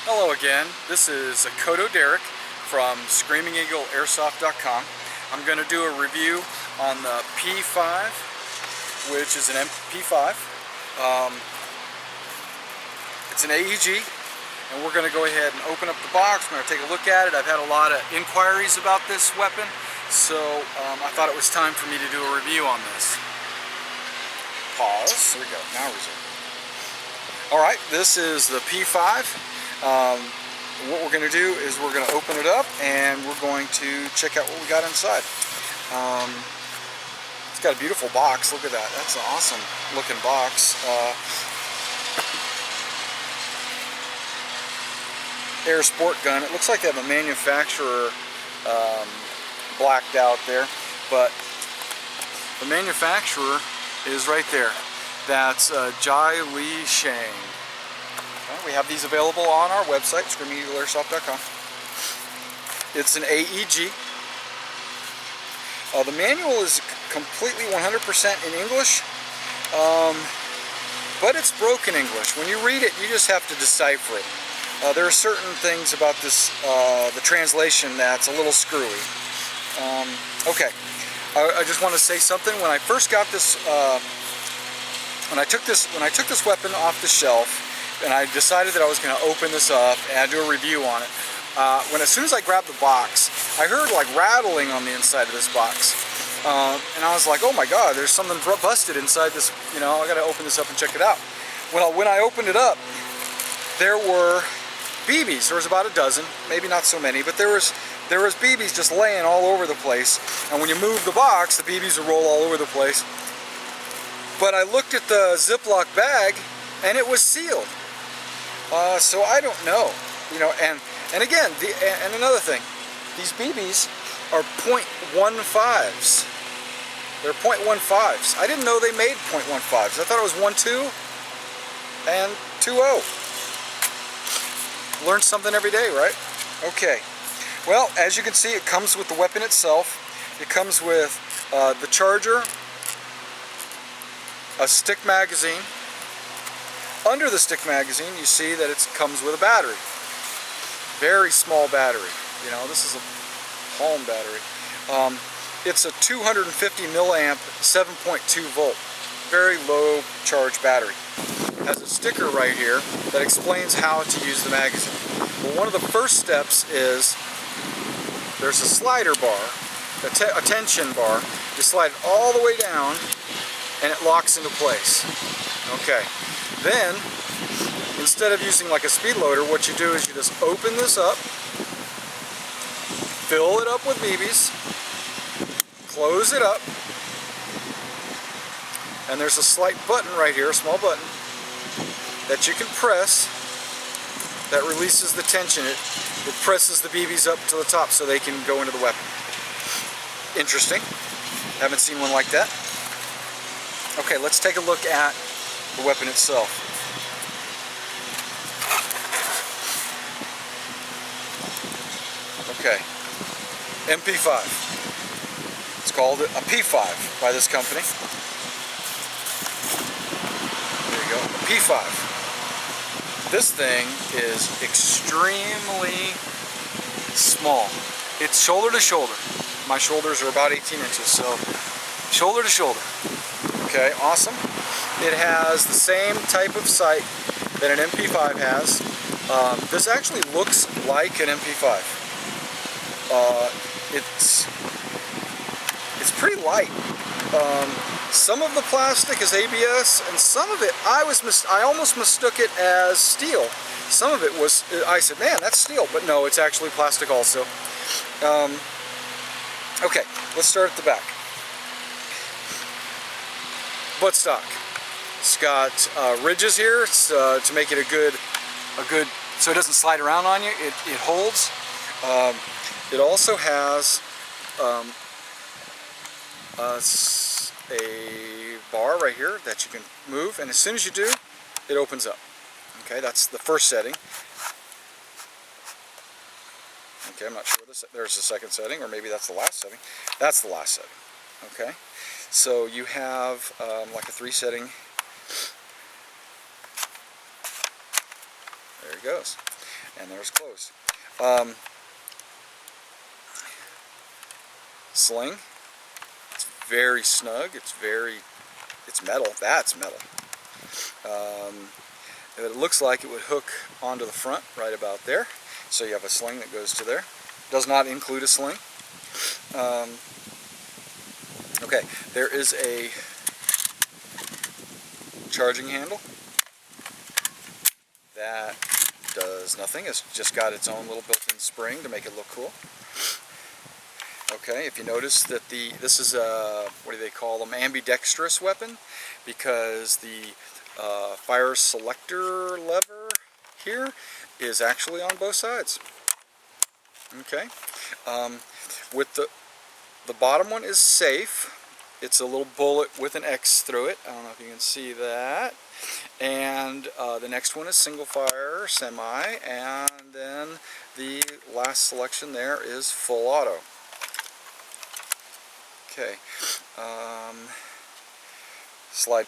Hello again, this is Kodo Derek from ScreamingEagleAirsoft.com. I'm going to do a review on the P5, which is an MP5. It's an AEG, and we're going to go ahead and open up the box. We're going to take a look at it. I've had a lot of inquiries about this weapon, so I thought it was time for me to do a review on this. Pause. There we go. Now resume. Alright, this is the P5. What we're going to do is we're going to open it up and we're going to check out what we got inside. It's got a beautiful box. Look at that. That's an awesome looking box. Air sport gun. It looks like they have a manufacturer blacked out there, but the manufacturer is right there. That's Jai Li Shang. We have these available on our website, ScreamingEagleAirsoft.com. It's an AEG. The manual is completely 100% in English, but it's broken English. When you read it, you just have to decipher it. There are certain things about this, the translation, that's a little screwy. Okay, I just want to say something. When I first got this, when I took this weapon off the shelf, and I decided that I was going to open this up and do a review on it. As soon as I grabbed the box, I heard like rattling on the inside of this box, and I was like, "Oh my God, there's something busted inside this." You know, I got to open this up and check it out. When I opened it up, there were BBs. There was about a dozen, maybe not so many, but there was BBs just laying all over the place. And when you move the box, the BBs would roll all over the place. But I looked at the Ziploc bag, and it was sealed. So I don't know, you know, and again, and another thing, these BBs are .15s. They're .15s. I didn't know they made .15s. I thought it was 1.2 and 2.0. Learn something every day, right? Okay. Well, as you can see, it comes with the weapon itself. It comes with the charger, a stick magazine. Under the stick magazine, you see that it comes with a battery. Very small battery. You know, this is a palm battery. It's a 250 milliamp, 7.2 volt. Very low charge battery. It has a sticker right here that explains how to use the magazine. Well, one of the first steps is there's a slider bar, a tension bar. You slide it all the way down, and it locks into place. Okay. Then, instead of using like a speed loader, what you do is you just open this up, fill it up with BBs, close it up, and there's a slight button right here, a small button, that you can press that releases the tension. It presses the BBs up to the top so they can go into the weapon. Interesting. Haven't seen one like that. Okay, let's take a look at the weapon itself. Okay, MP5. It's called a P5 by this company. There you go, a P5. This thing is extremely small. It's shoulder to shoulder. My shoulders are about 18 inches, so shoulder to shoulder. Okay, awesome. It has the same type of sight that an MP5 has. This actually looks like an MP5. It's pretty light. Some of the plastic is ABS, and some of it I almost mistook it as steel. Some of it was, I said, man, that's steel, but no, it's actually plastic also. Okay, let's start at the back. Buttstock. It's got ridges here to make it a good, so it doesn't slide around on you. It holds. It also has a bar right here that you can move, and as soon as you do, it opens up. Okay, that's the first setting. Okay, I'm not sure. There's the second setting, or maybe that's the last setting. That's the last setting. Okay, so you have like a 3 setting. There it goes. and there's closed. Sling, it's very snug, it's metal, that's metal. It looks like it would hook onto the front right about there, so you have a sling that goes to there. Does not include a sling. Okay, there is a charging handle that does nothing. It's just got its own little built-in spring to make it look cool. Okay, if you notice that this is a, what do they call them, ambidextrous weapon, because the fire selector lever here is actually on both sides. Okay, with the bottom one is safe. It's a little bullet with an X through it. I don't know if you can see that. And the next one is single fire, semi, and then the last selection there is full auto. Okay, slide.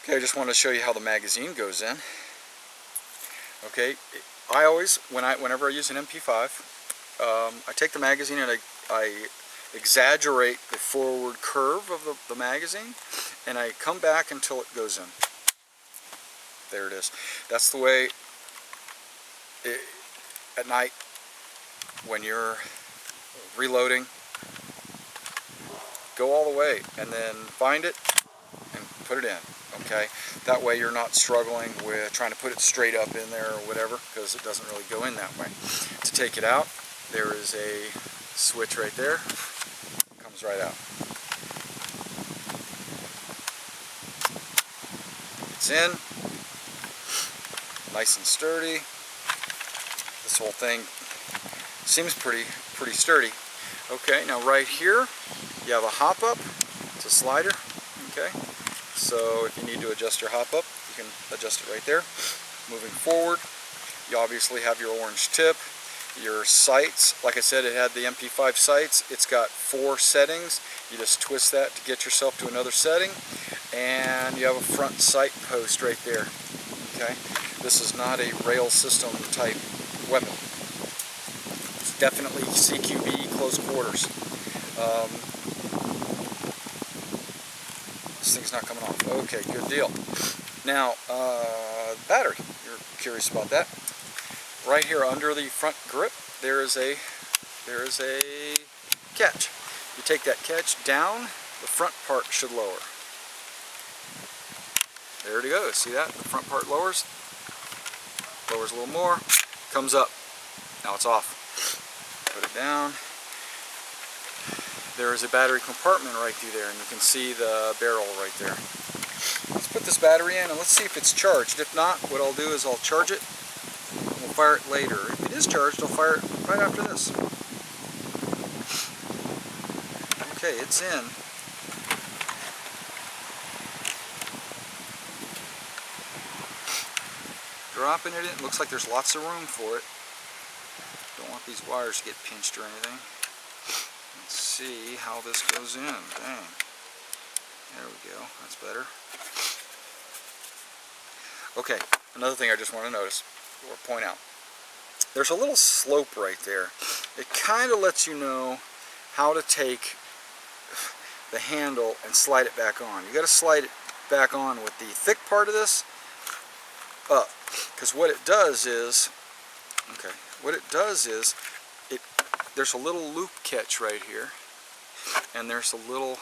Okay, I just want to show you how the magazine goes in. Okay, I always, whenever I use an MP5, I take the magazine and I exaggerate the forward curve of the magazine, and I come back until it goes in. There it is. That's the way at night when you're reloading, go all the way and then find it and put it in. Okay, that way you're not struggling with trying to put it straight up in there or whatever, because it doesn't really go in that way. To take it out, there is a switch right there. It comes right out. It's in, nice and sturdy. This whole thing seems pretty sturdy. Okay, now right here you have a hop up. It's a slider. Okay, so if you need to adjust your hop up, you can adjust it right there. Moving forward, you obviously have your orange tip. Your sights, like I said, it had the MP5 sights. It's got 4 settings. You just twist that to get yourself to another setting, and you have a front sight post right there. Okay, this is not a rail system type weapon. It's definitely CQB close quarters. This thing's not coming off. Okay, good deal. Now, battery. You're curious about that. Right here under the front grip, there is a catch. You take that catch down, the front part should lower. There it goes. See that? The front part lowers. Lowers a little more. Comes up. Now it's off. Put it down. There is a battery compartment right through there, and you can see the barrel right there. Let's put this battery in and let's see if it's charged. If not, what I'll do is I'll charge it. We'll fire it later. If it is charged, I'll fire it right after this. Okay, it's in. Dropping it in. Looks like there's lots of room for it. Don't want these wires to get pinched or anything. Let's see how this goes in. Dang. There we go. That's better. Okay, another thing I just want to notice or point out. There's a little slope right there. It kind of lets you know how to take the handle and slide it back on. You got to slide it back on with the thick part of this up, because what it does is, there's a little loop catch right here, and there's a little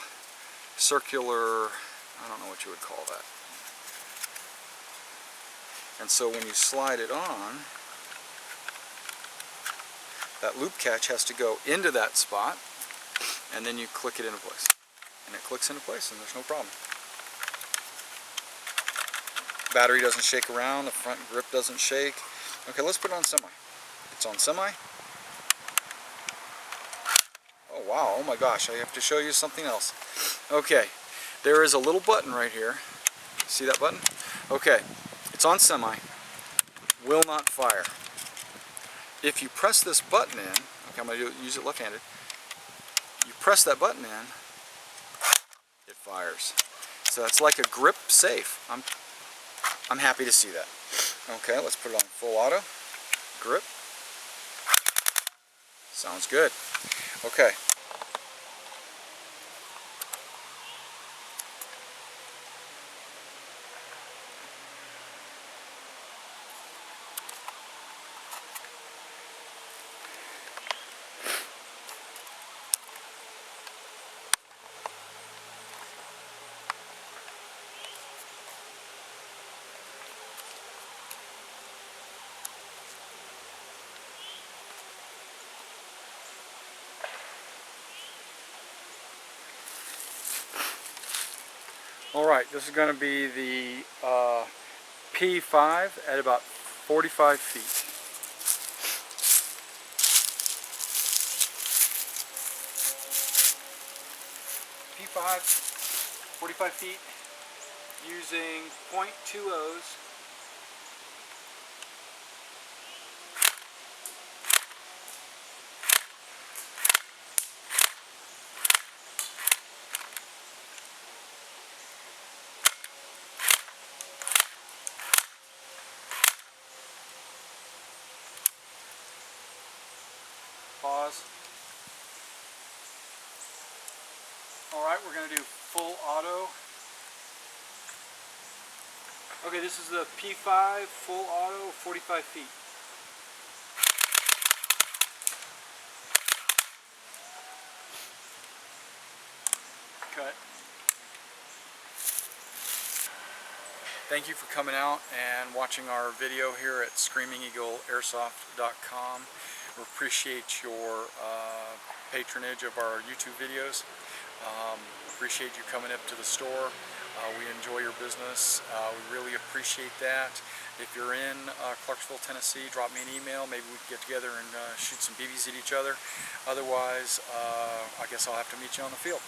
circular, I don't know what you would call that. And so when you slide it on, that loop catch has to go into that spot, and then you click it into place. And it clicks into place, and there's no problem. Battery doesn't shake around, the front grip doesn't shake. Okay, let's put it on semi. It's on semi. Oh wow, oh my gosh, I have to show you something else. Okay, there is a little button right here. See that button? Okay, it's on semi. Will not fire. If you press this button in, okay, I'm going to use it left-handed. You press that button in, it fires. So that's like a grip safe. I'm happy to see that. Okay, let's put it on full auto. Grip. Sounds good. Okay. Alright, this is going to be the P5 at about 45 feet. P5, 45 feet, using .20s. Pause. Alright, we're going to do full auto. Okay, this is the P5 full auto, 45 feet. Cut. Thank you for coming out and watching our video here at ScreamingEagleAirsoft.com. We appreciate your patronage of our YouTube videos. Appreciate you coming up to the store. We enjoy your business. We really appreciate that. If you're in Clarksville, Tennessee, drop me an email. Maybe we can get together and shoot some BBs at each other. Otherwise, I guess I'll have to meet you on the field.